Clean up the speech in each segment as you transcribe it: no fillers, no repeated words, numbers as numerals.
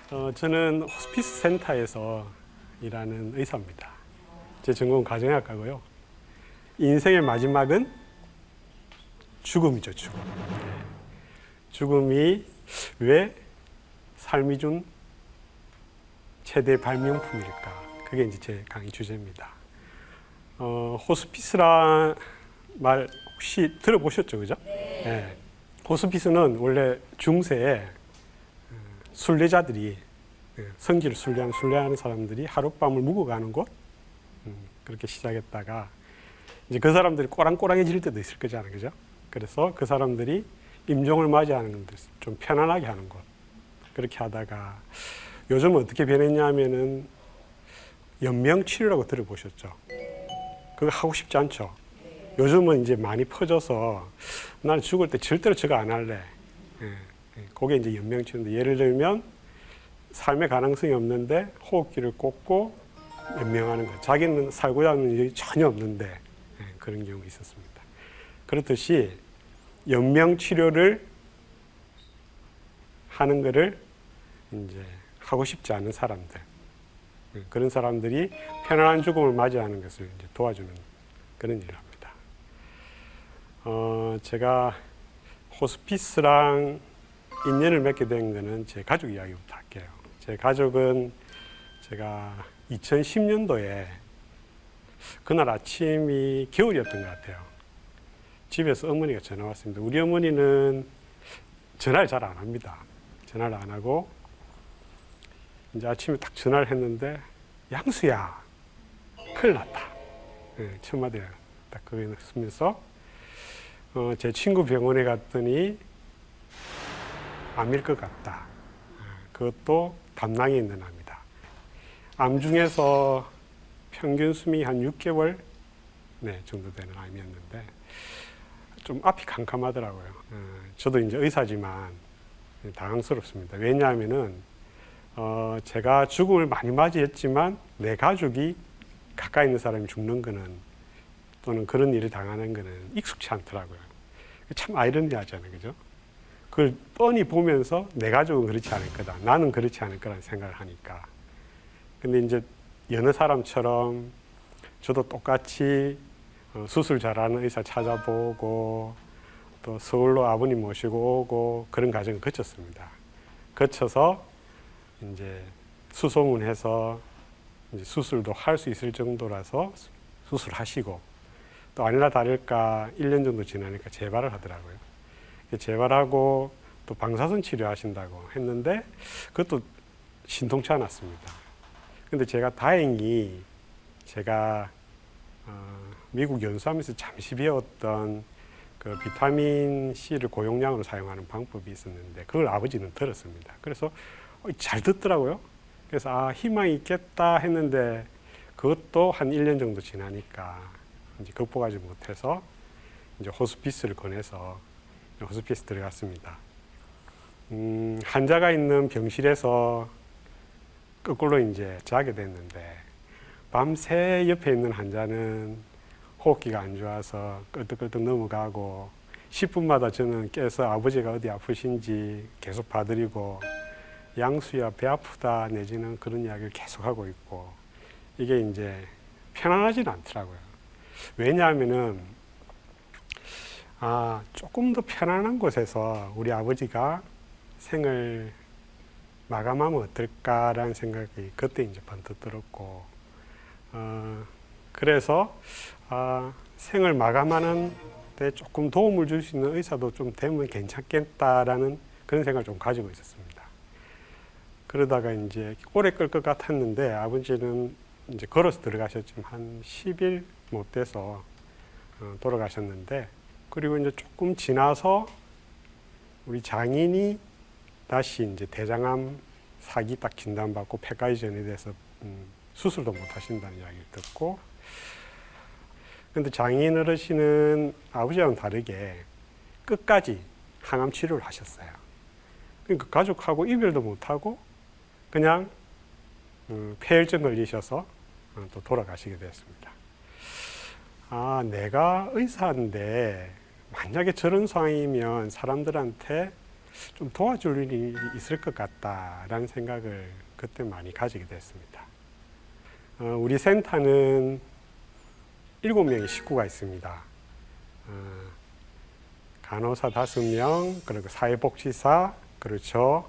저는 호스피스 센터에서 일하는 의사입니다. 제 전공은 가정의학과고요. 인생의 마지막은 죽음이죠, 죽음. 죽음이 왜 삶이 준 최대 발명품일까? 그게 이제 제 강의 주제입니다. 호스피스란 말 혹시 들어보셨죠, 그죠? 네. 호스피스는 원래 중세에 순례자들이 성지를 순례하는 사람들이 하룻밤을 묵어가는 곳 그렇게 시작했다가 이제 그 사람들이 꼬랑꼬랑해질 때도 있을 거잖아요, 그죠? 그래서 그 사람들이 임종을 맞이하는 데서 좀 편안하게 하는 곳 그렇게 하다가 요즘은 어떻게 변했냐면은 연명치료라고 들어보셨죠? 그거 하고 싶지 않죠? 요즘은 이제 많이 퍼져서 나는 죽을 때 절대로 저거 안 할래. 그게 이제 연명치료인데 예를 들면 삶의 가능성이 없는데 호흡기를 꽂고 연명하는 거. 자기는 살고자 하는 일이 전혀 없는데 그런 경우가 있었습니다. 그렇듯이 연명치료를 하는 거를 이제 하고 싶지 않은 사람들, 그런 사람들이 편안한 죽음을 맞이하는 것을 이제 도와주는 그런 일을 합니다. 제가 호스피스랑 인연을 맺게 된 거는 제 가족 이야기부터 할게요. 제 가족은 제가 2010년도에 그날 아침이 겨울이었던 것 같아요. 집에서 어머니가 전화 왔습니다. 우리 어머니는 전화를 잘 안 합니다. 전화를 안 하고 이제 아침에 딱 전화를 했는데 양수야 큰일 났다. 첫 마디가 딱 그거 쓰면서 제 친구 병원에 갔더니 암일 것 같다. 그것도 담낭에 있는 암이다. 암 중에서 평균 수명이 한 6개월 정도 되는 암이었는데 좀 앞이 캄캄하더라고요. 저도 이제 의사지만 당황스럽습니다. 왜냐하면은 제가 죽음을 많이 맞이했지만 내 가족이 가까이 있는 사람이 죽는 거는 또는 그런 일을 당하는 거는 익숙치 않더라고요. 참 아이러니하잖아요, 그죠? 그걸 뻔히 보면서 내 가족은 그렇지 않을 거다. 나는 그렇지 않을 거라는 생각을 하니까. 근데 이제 여느 사람처럼 저도 똑같이 수술 잘하는 의사 찾아보고 또 서울로 아버님 모시고 오고 그런 과정을 거쳤습니다. 거쳐서 이제 수소문해서 이제 수술도 할 수 있을 정도라서 수술하시고 또 아니나 다를까 1년 정도 지나니까 재발을 하더라고요. 재발하고 또 방사선 치료하신다고 했는데 그것도 신통치 않았습니다. 근데 제가 다행히 제가 미국 연수하면서 잠시 배웠던 그 비타민 C를 고용량으로 사용하는 방법이 있었는데 그걸 아버지는 들었습니다. 그래서 잘 듣더라고요. 그래서 희망이 있겠다 했는데 그것도 한 1년 정도 지나니까 이제 극복하지 못해서 이제 호스피스를 권해서 호스피스 들어갔습니다. 환자가 있는 병실에서 거꾸로 이제 자게 됐는데 밤새 옆에 있는 환자는 호흡기가 안 좋아서 끌떡끌떡 넘어가고 10분마다 저는 깨서 아버지가 어디 아프신지 계속 봐드리고 양수야 배 아프다 내지는 그런 이야기를 계속 하고 있고 이게 이제 편안하지는 않더라고요. 왜냐하면은 조금 더 편안한 곳에서 우리 아버지가 생을 마감하면 어떨까라는 생각이 그때 이제 번뜩 들었고 그래서 생을 마감하는 데 조금 도움을 줄 수 있는 의사도 좀 되면 괜찮겠다라는 그런 생각을 좀 가지고 있었습니다. 그러다가 이제 오래 끌 것 같았는데 아버지는 이제 걸어서 들어가셨지만 한 10일 못 돼서 돌아가셨는데 그리고 이제 조금 지나서 우리 장인이 다시 이제 대장암 사기 딱 진단받고 폐까지 전이돼서 수술도 못 하신다는 이야기를 듣고 근데 장인 어르신은 아버지와는 다르게 끝까지 항암 치료를 하셨어요. 그러니까 가족하고 이별도 못하고 그냥 폐혈증 걸리셔서 또 돌아가시게 됐습니다. 내가 의사인데 만약에 저런 상황이면 사람들한테 좀 도와줄 일이 있을 것 같다라는 생각을 그때 많이 가지게 됐습니다. 우리 센터는 7명의 식구가 있습니다. 간호사 5명, 그리고 사회복지사, 그리고 저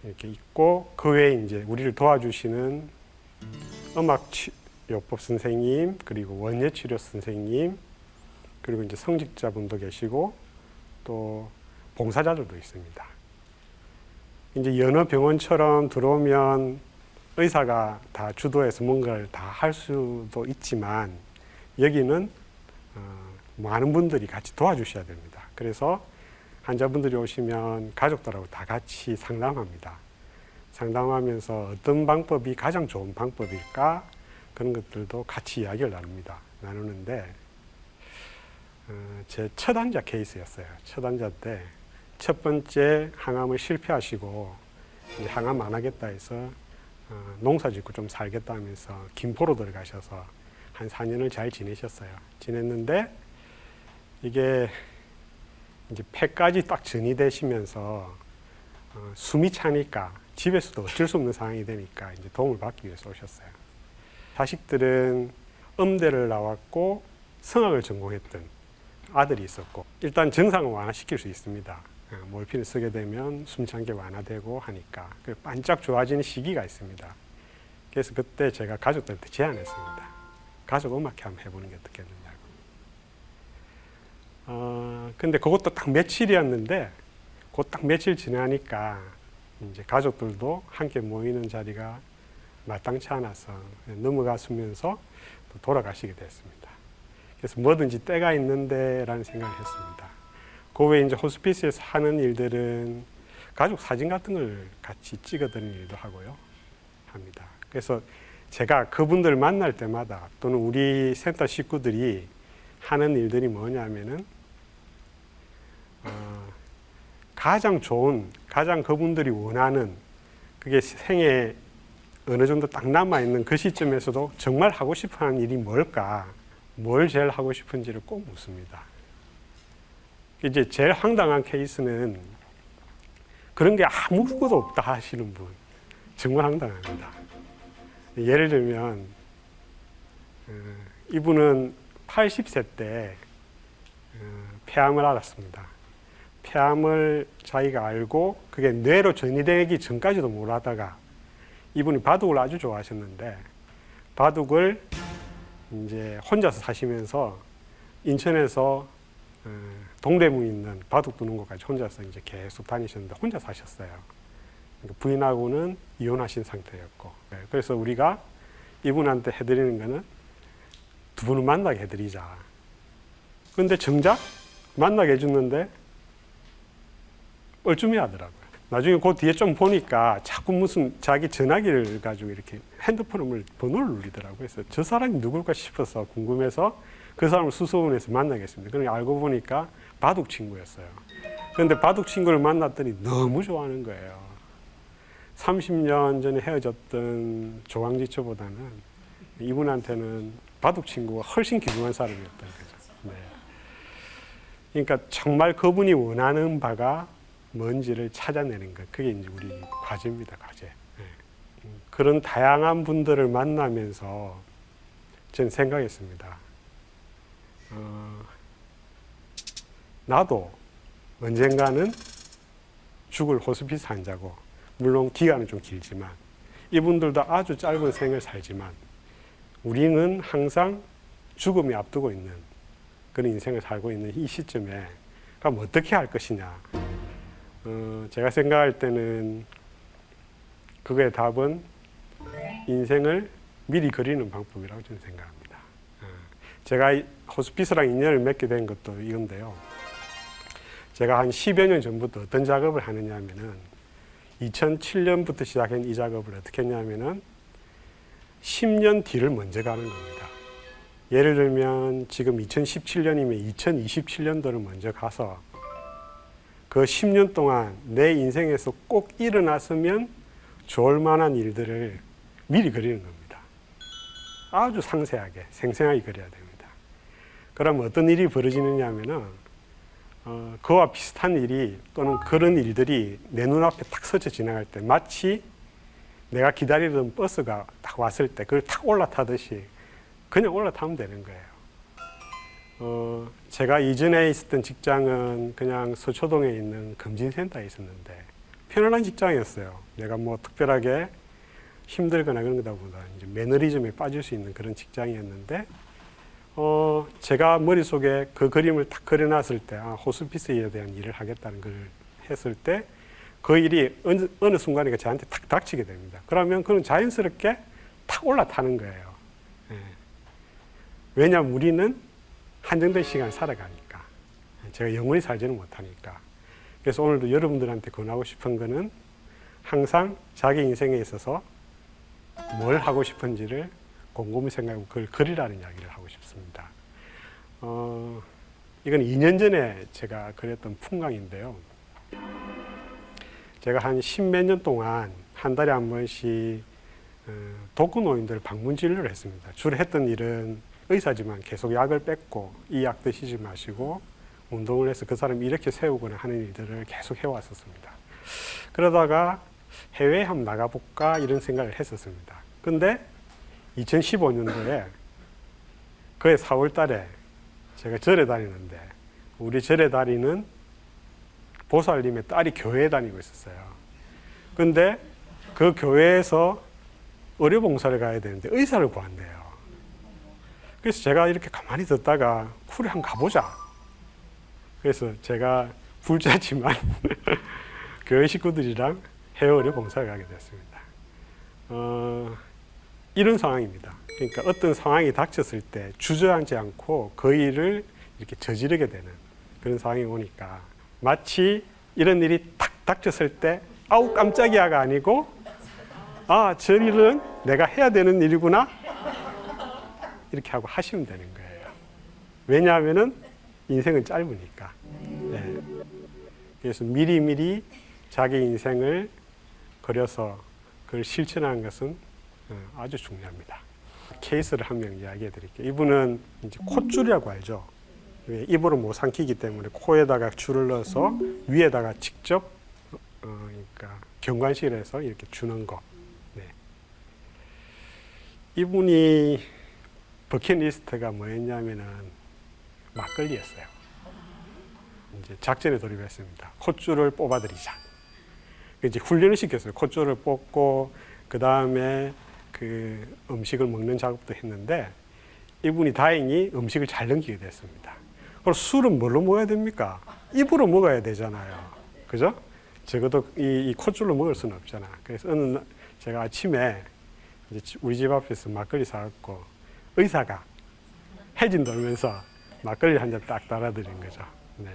이렇게 있고, 그 외에 이제 우리를 도와주시는 음악요법 선생님, 그리고 원예치료 선생님, 그리고 이제 성직자분도 계시고, 또 봉사자들도 있습니다. 이제 여느 병원처럼 들어오면 의사가 다 주도해서 뭔가를 다 할 수도 있지만, 여기는 많은 분들이 같이 도와주셔야 됩니다. 그래서 환자분들이 오시면 가족들하고 다 같이 상담합니다. 상담하면서 어떤 방법이 가장 좋은 방법일까? 그런 것들도 같이 이야기를 나누는데, 제 첫 환자 케이스였어요. 첫 환자 때 첫 번째 항암을 실패하시고 이제 항암 안 하겠다 해서 농사 짓고 좀 살겠다 하면서 김포로 들어가셔서 한 4년을 잘 지내셨어요. 지냈는데 이게 이제 폐까지 딱 전이되시면서 숨이 차니까 집에서도 어쩔 수 없는 상황이 되니까 이제 도움을 받기 위해서 오셨어요. 자식들은 음대를 나왔고 성악을 전공했던 아들이 있었고, 일단 증상을 완화시킬 수 있습니다. 몰핀을 쓰게 되면 숨찬 게 완화되고 하니까 반짝 좋아지는 시기가 있습니다. 그래서 그때 제가 가족들한테 제안했습니다. 가족 음악회 한번 해보는 게 어떻겠느냐고. 근데 그것도 딱 며칠이었는데, 그 딱 며칠 지나니까 이제 가족들도 함께 모이는 자리가 마땅치 않아서 넘어가시면서 또 돌아가시게 됐습니다. 그래서 뭐든지 때가 있는데 라는 생각을 했습니다. 그 외에 이제 호스피스에서 하는 일들은 가족 사진 같은 걸 같이 찍어드리는 일도 하고요. 합니다. 그래서 제가 그분들 만날 때마다 또는 우리 센터 식구들이 하는 일들이 뭐냐면은 가장 좋은, 가장 그분들이 원하는, 그게 생에 어느 정도 딱 남아있는 그 시점에서도 정말 하고 싶어 하는 일이 뭘까, 뭘 제일 하고 싶은지를 꼭 묻습니다. 이제 제일 황당한 케이스는 그런 게 아무것도 없다 하시는 분, 정말 황당합니다. 예를 들면 이분은 80세 때 폐암을 앓았습니다. 폐암을 자기가 알고 그게 뇌로 전이되기 전까지도 몰라다가 이분이 바둑을 아주 좋아하셨는데, 바둑을 이제 혼자서 사시면서 인천에서 동대문에 있는 바둑 두는 곳까지 혼자서 이제 계속 다니셨는데 혼자 사셨어요. 그러니까 부인하고는 이혼하신 상태였고, 그래서 우리가 이분한테 해드리는 거는 두 분을 만나게 해드리자. 그런데 정작 만나게 해줬는데 뻘쭘해 하더라고요. 나중에 그 뒤에 좀 보니까 자꾸 무슨 자기 전화기를 가지고 이렇게 핸드폰을 번호를 누르더라고요. 그래서 저 사람이 누굴까 싶어서 궁금해서 그 사람을 수소문해서 만나겠습니다. 그러니까 알고 보니까 바둑 친구였어요. 그런데 바둑 친구를 만났더니 너무 좋아하는 거예요. 30년 전에 헤어졌던 조광지처보다는 이분한테는 바둑 친구가 훨씬 귀중한 사람이었던 거죠. 네. 그러니까 정말 그분이 원하는 바가 뭔지를 찾아내는 것, 그게 이제 우리 과제입니다, 과제. 네. 그런 다양한 분들을 만나면서 저는 생각했습니다. 나도 언젠가는 죽을 호스피스 환자고, 물론 기간은 좀 길지만 이분들도 아주 짧은 생을 살지만 우리는 항상 죽음이 앞두고 있는 그런 인생을 살고 있는 이 시점에 그럼 어떻게 할 것이냐. 제가 생각할 때는 그거의 답은 인생을 미리 그리는 방법이라고 저는 생각합니다. 제가 호스피스랑 인연을 맺게 된 것도 이건데요. 제가 한 10여 년 전부터 어떤 작업을 하느냐 하면은 2007년부터 시작한 이 작업을 어떻게 했냐면은 10년 뒤를 먼저 가는 겁니다. 예를 들면 지금 2017년이면 2027년도를 먼저 가서 그 10년 동안 내 인생에서 꼭 일어났으면 좋을 만한 일들을 미리 그리는 겁니다. 아주 상세하게, 생생하게 그려야 됩니다. 그럼 어떤 일이 벌어지느냐 하면은 그와 비슷한 일이 또는 그런 일들이 내 눈앞에 탁 스쳐 지나갈 때 마치 내가 기다리던 버스가 딱 왔을 때 그걸 탁 올라타듯이 그냥 올라타면 되는 거예요. 제가 이전에 있었던 직장은 그냥 서초동에 있는 검진센터에 있었는데 편안한 직장이었어요. 내가 뭐 특별하게 힘들거나 그런 거다 이제 매너리즘에 빠질 수 있는 그런 직장이었는데 제가 머릿속에 그 그림을 딱 그려놨을 때 호스피스에 대한 일을 하겠다는 걸 했을 때 그 일이 어느 순간에 저한테 탁 닥치게 됩니다. 그러면 그건 자연스럽게 탁 올라타는 거예요. 예. 왜냐하면 우리는 한정된 시간 살아가니까. 제가 영원히 살지는 못하니까. 그래서 오늘도 여러분들한테 권하고 싶은 거는 항상 자기 인생에 있어서 뭘 하고 싶은지를 곰곰이 생각하고 그걸 그리라는 이야기를 하고 싶습니다. 이건 2년 전에 제가 그렸던 풍광인데요. 제가 한 10몇 년 동안 한 달에 한 번씩 독거노인들 방문 진료를 했습니다. 주로 했던 일은 의사지만 계속 약을 뺏고 이 약 드시지 마시고 운동을 해서 그 사람이 이렇게 세우거나 하는 일들을 계속 해왔었습니다. 그러다가 해외에 한번 나가볼까 이런 생각을 했었습니다. 근데 2015년도에 그해 4월 달에 제가 절에 다니는데 우리 절에 다니는 보살님의 딸이 교회에 다니고 있었어요. 근데 그 교회에서 의료봉사를 가야 되는데 의사를 구한대요. 그래서 제가 이렇게 가만히 듣다가 그래 한번 가보자. 그래서 제가 불자지만 교회 식구들이랑 해외 의료봉사를 가게 됐습니다. 이런 상황입니다. 그러니까 어떤 상황이 닥쳤을 때 주저앉지 않고 그 일을 이렇게 저지르게 되는 그런 상황이 오니까 마치 이런 일이 탁 닥쳤을 때 아우 깜짝이야가 아니고 저 일은 내가 해야 되는 일이구나 이렇게 하고 하시면 되는 거예요. 왜냐하면은 인생은 짧으니까. 네. 그래서 미리미리 자기 인생을 그려서 그걸 실천하는 것은 아주 중요합니다. 케이스를 한 명 이야기해 드릴게요. 이분은 이제 콧줄이라고 알죠. 입으로 못 삼키기 때문에 코에다가 줄을 넣어서 위에다가 직접 그러니까 경관실을 해서 이렇게 주는 거. 네. 이분이 버킷리스트가 뭐였냐면은 막걸리였어요. 이제 작전에 돌입했습니다. 콧줄을 뽑아드리자. 이제 훈련을 시켰어요. 콧줄을 뽑고 그 다음에 그 음식을 먹는 작업도 했는데 이분이 다행히 음식을 잘 넘기게 됐습니다. 그럼 술은 뭘로 먹어야 됩니까? 입으로 먹어야 되잖아요. 그죠? 적어도 이 콧줄로 먹을 수는 없잖아. 그래서 어느 날 제가 아침에 이제 우리 집 앞에서 막걸리 사갖고 의사가 해진 돌면서 막걸리 한 잔 딱 따라드린 거죠. 네.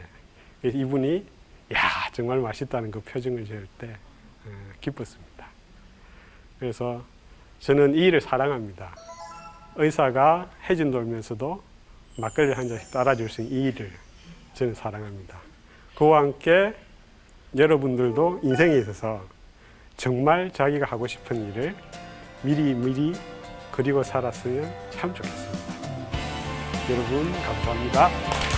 그래서 이분이 야 정말 맛있다는 그 표정을 지을 때 기뻤습니다. 그래서 저는 이 일을 사랑합니다. 의사가 해진 돌면서도 막걸리 한 잔씩 따라줄 수 있는 이 일을 저는 사랑합니다. 그와 함께 여러분들도 인생에 있어서 정말 자기가 하고 싶은 일을 미리 그리고 살았으면 참 좋겠습니다. 여러분 감사합니다.